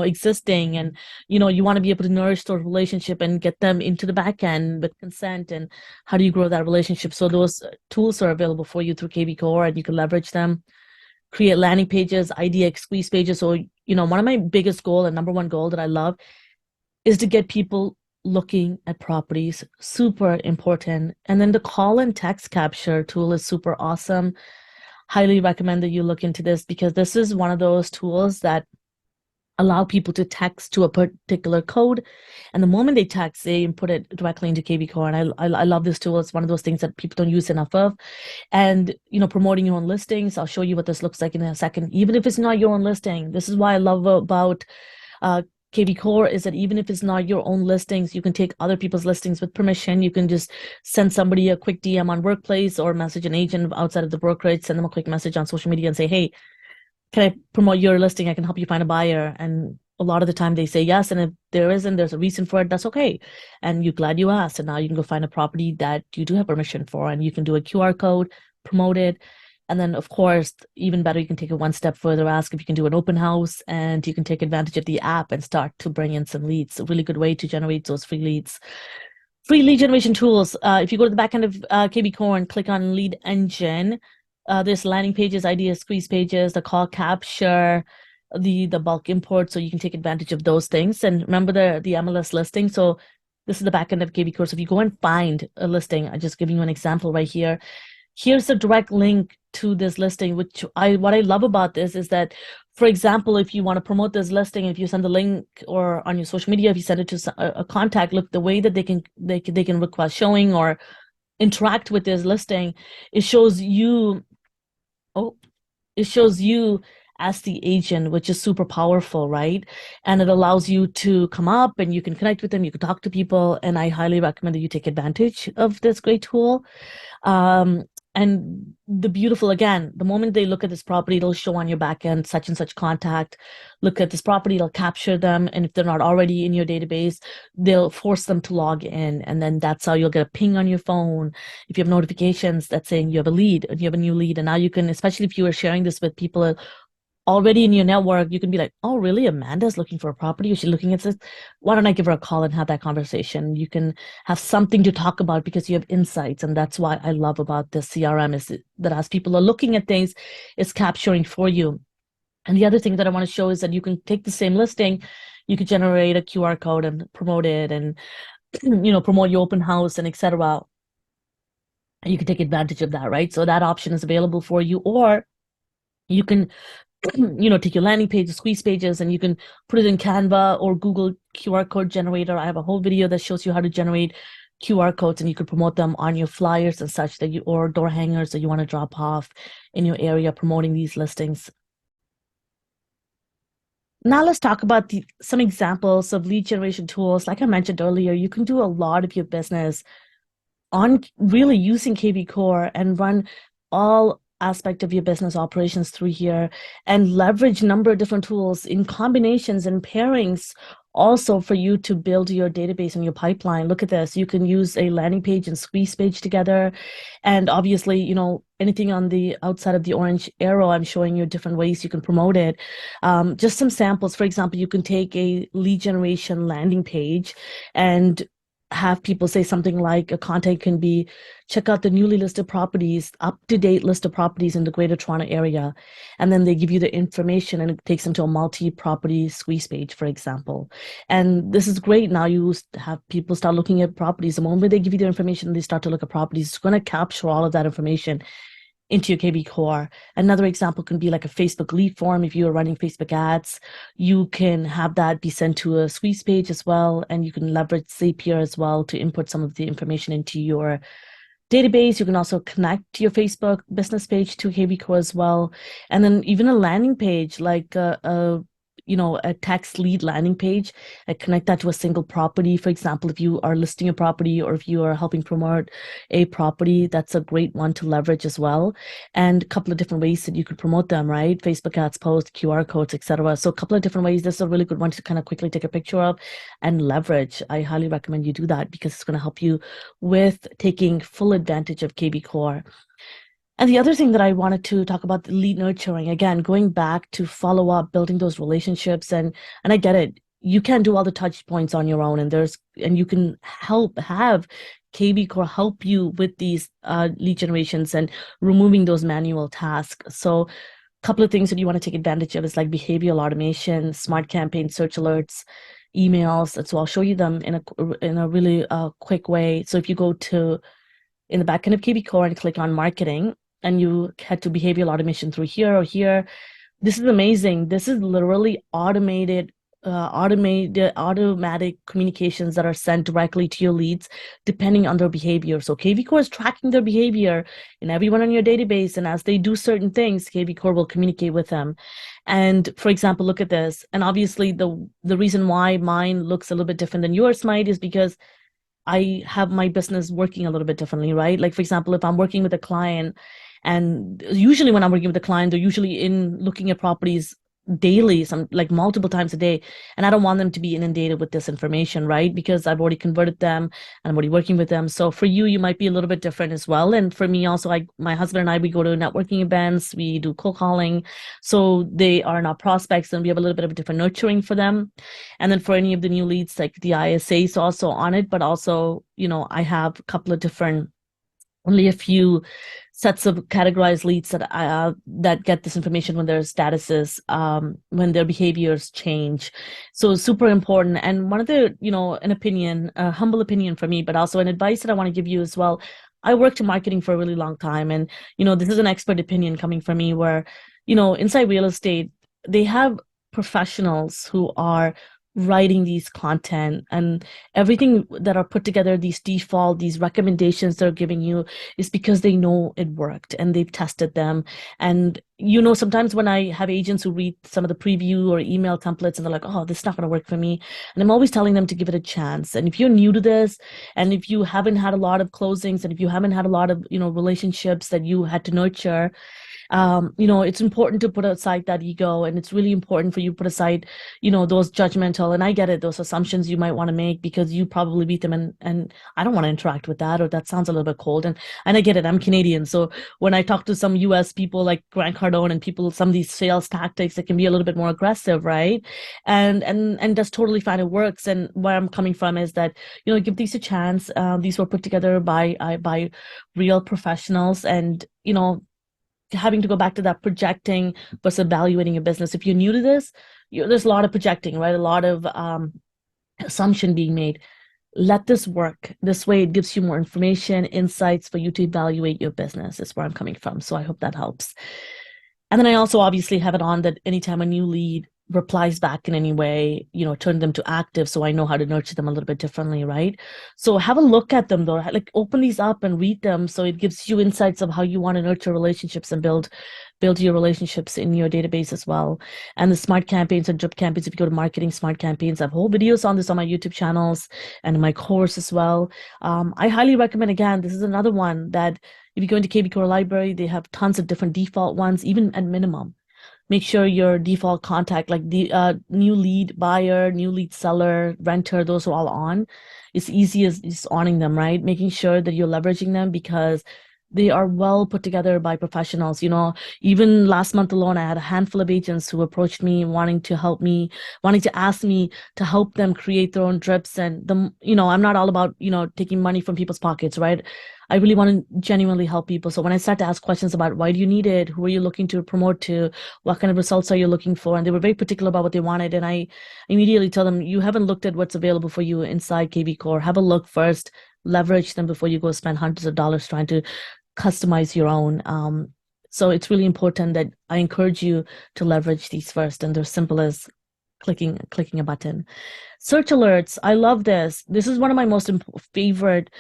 existing, and you want to be able to nourish those relationship and get them into the back end with consent. And how do you grow that relationship? So those tools are available for you through kvCORE, and you can leverage them. Create landing pages, idea squeeze pages. So one of my biggest goal and number one goal that I love is to get people looking at properties. Super important. And then the call and text capture tool is super awesome. Highly recommend that you look into this, because this is one of those tools that allow people to text to a particular code, and the moment they text, they input it directly into kvCORE. And I love this tool. It's one of those things that people don't use enough of. And promoting your own listings, I'll show you what this looks like in a second. Even if it's not your own listing, this is why I love about kvCORE, is that even if it's not your own listings, you can take other people's listings with permission. You can just send somebody a quick DM on Workplace or message an agent outside of the brokerage, send them a quick message on social media and say, hey, can I promote your listing? I can help you find a buyer. And a lot of the time they say yes. And if there isn't, there's a reason for it, that's okay. And you're glad you asked. And now you can go find a property that you do have permission for, and you can do a QR code, promote it. And then, of course, even better, you can take it one step further, ask if you can do an open house, and you can take advantage of the app and start to bring in some leads. A really good way to generate those free leads. Free lead generation tools. If you go to the back end of kvCORE and click on lead engine, there's landing pages, idea squeeze pages, the call capture, the bulk import, so you can take advantage of those things. And remember the MLS listing. So this is the back end of kvCORE. So if you go and find a listing, I'm just giving you an example right here. Here's a direct link to this listing, what I love about this is that, for example, if you want to promote this listing, if you send the link or on your social media, if you send it to a contact, look, the way that they can request showing or interact with this listing, it shows you as the agent, which is super powerful, right? And it allows you to come up and you can connect with them, you can talk to people, and I highly recommend that you take advantage of this great tool. And the beautiful, again, the moment they look at this property, it'll show on your back end such and such contact. Look at this property, it'll capture them. And if they're not already in your database, they'll force them to log in. And then that's how you'll get a ping on your phone. If you have notifications that's saying you have a lead, you have a new lead. And now you can, especially if you are sharing this with people already in your network, you can be like, oh, really? Amanda's looking for a property. Is she looking at this? Why don't I give her a call and have that conversation? You can have something to talk about because you have insights. And that's why I love about this CRM is that as people are looking at things, it's capturing for you. And the other thing that I want to show is that you can take the same listing, you could generate a QR code and promote it and promote your open house and etc. You can take advantage of that, right? So that option is available for you. Or you can take your landing pages, squeeze pages, and you can put it in Canva or Google QR code generator. I have a whole video that shows you how to generate QR codes, and you could promote them on your flyers and such or door hangers that you want to drop off in your area, promoting these listings. Now let's talk about some examples of lead generation tools. Like I mentioned earlier, you can do a lot of your business on really using kvCORE and run all aspect of your business operations through here and leverage a number of different tools in combinations and pairings also for you to build your database and your pipeline. Look at this. You can use a landing page and squeeze page together. And obviously, anything on the outside of the orange arrow, I'm showing you different ways you can promote it. Just some samples. For example, you can take a lead generation landing page and have people say something like a content can be check out the newly listed properties, up-to-date list of properties in the Greater Toronto area. And then they give you the information and it takes them to a multi-property squeeze page, for example. And this is great. Now you have people start looking at properties. The moment they give you the information, they start to look at properties. It's going to capture all of that information into your kvCORE. Another example can be like a Facebook lead form. If you are running Facebook ads, you can have that be sent to a squeeze page as well. And you can leverage Zapier as well to input some of the information into your database. You can also connect your Facebook business page to kvCORE as well. And then even a landing page, like a text lead landing page, and connect that to a single property. For example, if you are listing a property or if you are helping promote a property, that's a great one to leverage as well. And a couple of different ways that you could promote them, right? Facebook ads, posts, QR codes, etc. So a couple of different ways. This is a really good one to kind of quickly take a picture of and leverage. I highly recommend you do that because it's going to help you with taking full advantage of kvCORE. And the other thing that I wanted to talk about, the lead nurturing, again, going back to follow up, building those relationships. And I get it. You can't do all the touch points on your own. And you can have kvCORE help you with these lead generations and removing those manual tasks. So a couple of things that you want to take advantage of is like behavioral automation, smart campaign, search alerts, emails. And so I'll show you them in a really quick way. So if you go to in the backend of kvCORE and click on marketing, and you head to behavioral automation through here or here. This is amazing. This is literally automatic communications that are sent directly to your leads depending on their behavior. So kvCORE is tracking their behavior in everyone on your database. And as they do certain things, kvCORE will communicate with them. And for example, look at this. And obviously the reason why mine looks a little bit different than yours might is because I have my business working a little bit differently, right? Like, for example, if I'm working with a client, and usually when I'm working with a client, they're usually in looking at properties daily, some like multiple times a day. And I don't want them to be inundated with this information, right? Because I've already converted them and I'm already working with them. So for you, you might be a little bit different as well. And for me also, my husband and I, we go to networking events, we do cold calling. So they are not prospects and we have a little bit of a different nurturing for them. And then for any of the new leads, like the ISA is also on it, but also, I have a couple of different only a few sets of categorized leads that get this information when their statuses, when their behaviors change. So super important. And one of the, an opinion, a humble opinion for me, but also an advice that I want to give you as well. I worked in marketing for a really long time. And, this is an expert opinion coming from me where, inside real estate, they have professionals who are writing these content and everything that are put together, these default, these recommendations they're giving you is because they know it worked and they've tested them. And sometimes when I have agents who read some of the preview or email templates and they're like, oh, this is not going to work for me. And I'm always telling them to give it a chance. And if you're new to this, and if you haven't had a lot of closings, and if you haven't had a lot of, relationships that you had to nurture, it's important to put aside that ego, and it's really important for you to put aside, those judgmental, and I get it, those assumptions you might want to make because you probably beat them, and I don't want to interact with that, or that sounds a little bit cold, and I get it. I'm Canadian, so when I talk to some US people like Grant Cardone and people, some of these sales tactics, it can be a little bit more aggressive, right? And that's totally fine. It works. And where I'm coming from is that, give these a chance. These were put together by real professionals, and having to go back to that projecting versus evaluating your business. If you're new to this, there's a lot of projecting, right? A lot of assumption being made. Let this work. This way, it gives you more information, insights for you to evaluate your business, is where I'm coming from. So I hope that helps. And then I also obviously have it on that anytime a new lead replies back in any way, turn them to active so I know how to nurture them a little bit differently, right? So have a look at them though, like open these up and read them so it gives you insights of how you want to nurture relationships and build your relationships in your database as well. And the smart campaigns and drip campaigns, if you go to marketing smart campaigns, I have whole videos on this on my YouTube channels and in my course as well. I highly recommend, again, this is another one that if you go into kvCORE library, they have tons of different default ones, even at minimum. Make sure your default contact, like the new lead buyer, new lead seller, renter, those are all on. It's easy as just owning them, right? Making sure that you're leveraging them because they are well put together by professionals. Even last month alone, I had a handful of agents who approached me wanting to help me, wanting to ask me to help them create their own drips. And I'm not all about, taking money from people's pockets, right? I really want to genuinely help people. So when I start to ask questions about why do you need it? Who are you looking to promote to? What kind of results are you looking for? And they were very particular about what they wanted. And I immediately tell them, you haven't looked at what's available for you inside kvCORE. Have a look first, leverage them before you go spend hundreds of dollars trying to customize your own. So it's really important that I encourage you to leverage these first, and they're simple as clicking a button. Search alerts. I love this. This is one of my most favorite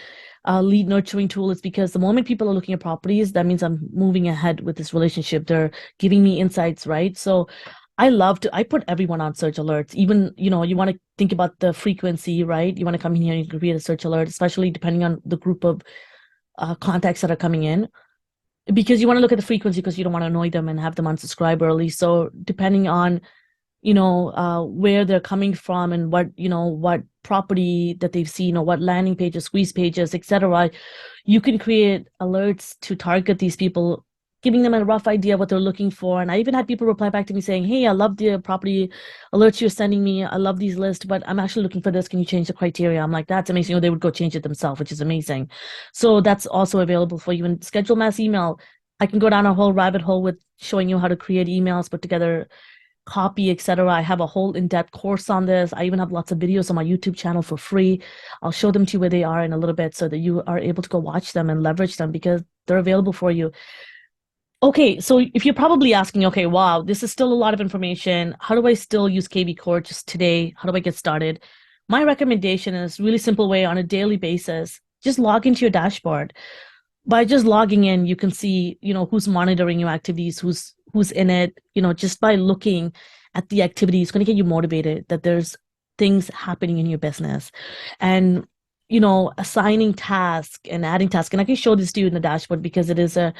lead nurturing tools because the moment people are looking at properties, that means I'm moving ahead with this relationship. They're giving me insights, right? So I put everyone on search alerts. Even, you want to think about the frequency, right? You want to come in here and you can create a search alert, especially depending on the group of contacts that are coming in, because you want to look at the frequency because you don't want to annoy them and have them unsubscribe early. So depending on where they're coming from and what property that they've seen or what landing pages, squeeze pages, etc., you can create alerts to target these people, giving them a rough idea of what they're looking for. And I even had people reply back to me saying, hey, I love the property alerts you're sending me. I love these lists, but I'm actually looking for this. Can you change the criteria? I'm like, that's amazing. Or they would go change it themselves, which is amazing. So that's also available for you. And schedule mass email. I can go down a whole rabbit hole with showing you how to create emails, put together copy, etc. I have a whole in-depth course on this. I even have lots of videos on my YouTube channel for free. I'll show them to you where they are in a little bit so that you are able to go watch them and leverage them because they're available for you. Okay, so if you're probably asking, okay, wow, this is still a lot of information. How do I still use kvCORE just today? How do I get started? My recommendation is a really simple way on a daily basis. Just log into your dashboard. By just logging in, you can see, who's monitoring your activities, who's in it, just by looking at the activity, it's going to get you motivated that there's things happening in your business. And assigning task and adding task. And I can show this to you in the dashboard because it is a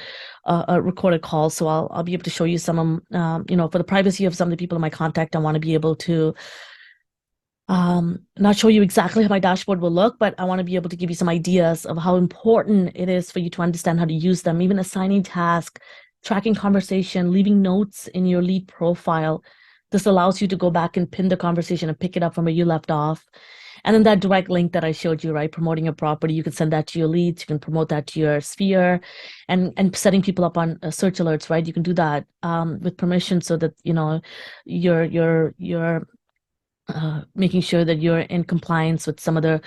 recorded call. So I'll be able to show you some, for the privacy of some of the people in my contact, I want to be able to not show you exactly how my dashboard will look, but I want to be able to give you some ideas of how important it is for you to understand how to use them, even assigning task, tracking conversation, leaving notes in your lead profile. This allows you to go back and pin the conversation and pick it up from where you left off. And then that direct link that I showed you, right? Promoting a property, you can send that to your leads, you can promote that to your sphere, and setting people up on search alerts, right? You can do that with permission so that, you're making sure that you're in compliance with some of the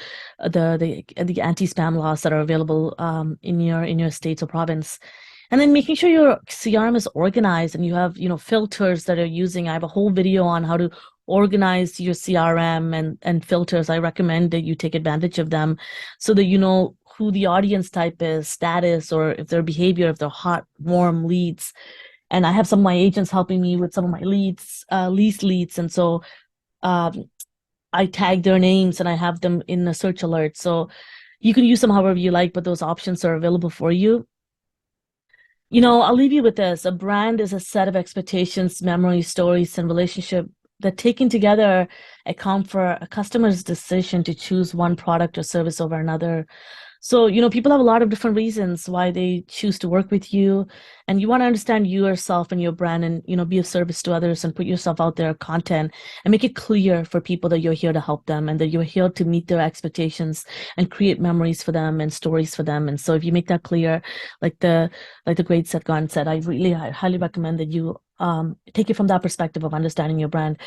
anti-spam laws that are available in your state or province. And then making sure your CRM is organized and you have, filters that are using. I have a whole video on how to organize your CRM and filters, I recommend that you take advantage of them so that you know who the audience type is, status, or if their behavior, if they're hot, warm leads. And I have some of my agents helping me with some of my lease leads. And so um, I tag their names and I have them in a search alert. So you can use them however you like, but those options are available for you. I'll leave you with this. A brand is a set of expectations, memories, stories, and relationship that taken together account for a customer's decision to choose one product or service over another. So, people have a lot of different reasons why they choose to work with you. And you want to understand yourself and your brand and, be of service to others and put yourself out there, content, and make it clear for people that you're here to help them and that you're here to meet their expectations and create memories for them and stories for them. And so if you make that clear, like the great Seth Godin said, I highly recommend that you take it from that perspective of understanding your brand.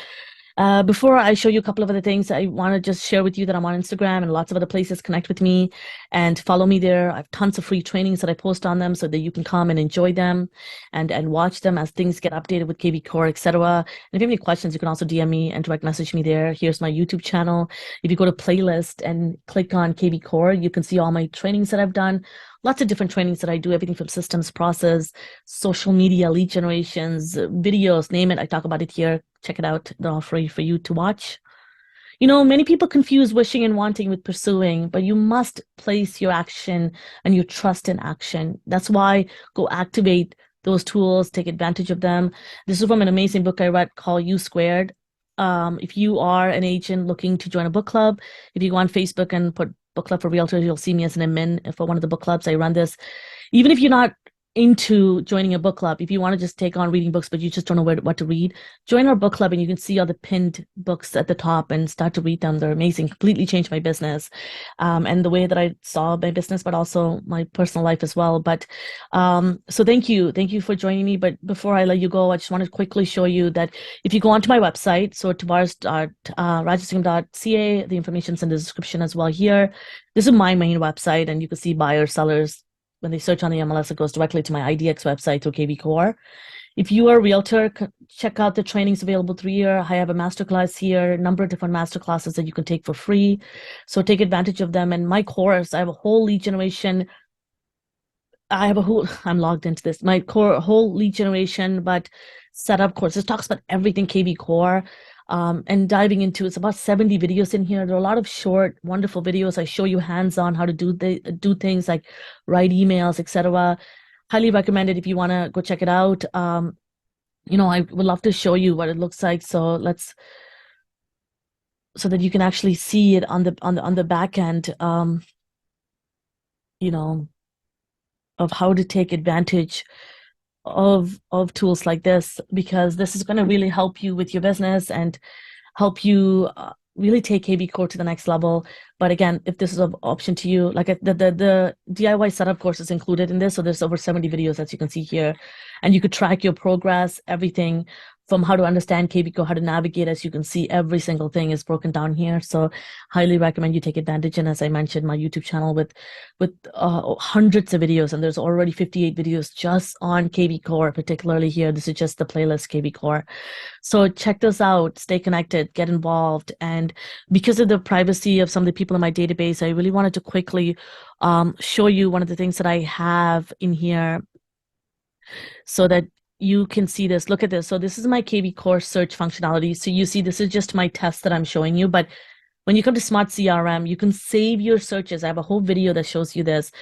Before I show you a couple of other things, I want to just share with you that I'm on Instagram and lots of other places. Connect with me and follow me there. I have tons of free trainings that I post on them so that you can come and enjoy them and watch them as things get updated with kvCORE, etc. And if you have any questions, you can also DM me and direct message me there. Here's my YouTube channel. If you go to playlist and click on kvCORE, you can see all my trainings that I've done. Lots of different trainings that I do, everything from systems, process, social media, lead generations, videos, name it. I talk about it here. Check it out. They're all free for you to watch. Many people confuse wishing and wanting with pursuing, but you must place your action and your trust in action. That's why go activate those tools, take advantage of them. This is from an amazing book I read called U Squared. If you are an agent looking to join a book club, if you go on Facebook and put book club for realtors, you'll see me as an admin for one of the book clubs. I run this. Even if you're not into joining a book club, if you want to just take on reading books, but you just don't know what to read, join our book club and you can see all the pinned books at the top and start to read them. They're amazing, completely changed my business and the way that I saw my business, but also my personal life as well. But so thank you. Thank you for joining me. But before I let you go, I just want to quickly show you that if you go onto my website, so Rajasingam.ca, the information's in the description as well here. This is my main website and you can see buyers, sellers. When they search on the MLS, it goes directly to my IDX website through kvCORE. If you are a realtor, check out the trainings available through here. I have a masterclass here, a number of different masterclasses that you can take for free. So take advantage of them. And my course, I have a whole lead generation. I'm logged into this. My whole lead generation, but setup course. This talks about everything kvCORE. And diving into it's about 70 videos in here. There are a lot of short, wonderful videos. I show you hands-on how to do things like write emails, etc. Highly recommend it if you want to go check it out. I would love to show you what it looks like. So that you can actually see it on the back end. Of how to take advantage of tools like this, because this is going to really help you with your business and help you really take kvCORE to the next level. But again, if this is an option to you, like the DIY setup course is included in this. So there's over 70 videos, as you can see here, and you could track your progress, everything from how to understand kvCORE, how to navigate. As you can see, every single thing is broken down here. So highly recommend you take advantage. And as I mentioned, my YouTube channel with hundreds of videos, and there's already 58 videos just on kvCORE, particularly here. This is just the playlist kvCORE. So check this out, stay connected, get involved. And because of the privacy of some of the people in my database, I really wanted to quickly show you one of the things that I have in here so that you can see this. Look at this. So this is my kvCORE search functionality. So you see, this is just my test that I'm showing you. But when you come to Smart CRM, you can save your searches. I have a whole video that shows you this.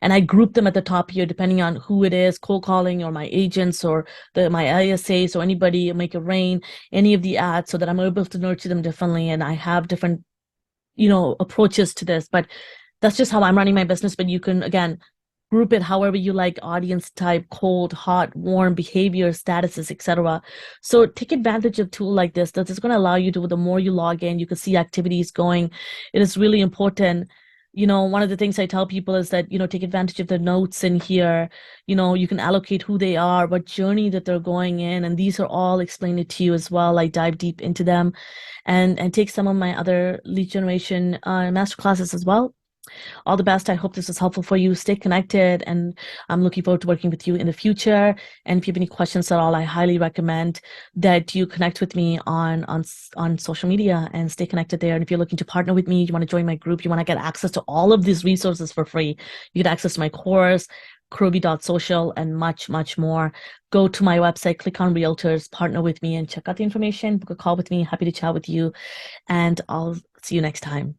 And I group them at the top here, depending on who it is, cold calling or my agents or my ISAs or anybody, Make It Rain, any of the ads, so that I'm able to nurture them differently. And I have different, approaches to this. But that's just how I'm running my business. But you can, again, group it however you like, audience type, cold, hot, warm, behavior, statuses, etc. So take advantage of a tool like this. That is going to allow you to, the more you log in, you can see activities going. It is really important. One of the things I tell people is that, take advantage of the notes in here. You can allocate who they are, what journey that they're going in. And these are all explained to you as well. I dive deep into them and take some of my other lead generation masterclasses as well. All the best. I hope this was helpful for you. Stay connected, and I'm looking forward to working with you in the future. And if you have any questions at all, I highly recommend that you connect with me on social media and stay connected there. And if you're looking to partner with me, you want to join my group, you want to get access to all of these resources for free, you get access to my course, Krobi.social, and much, much more. Go to my website, click on Realtors, partner with me, and check out the information. Book a call with me. Happy to chat with you, and I'll see you next time.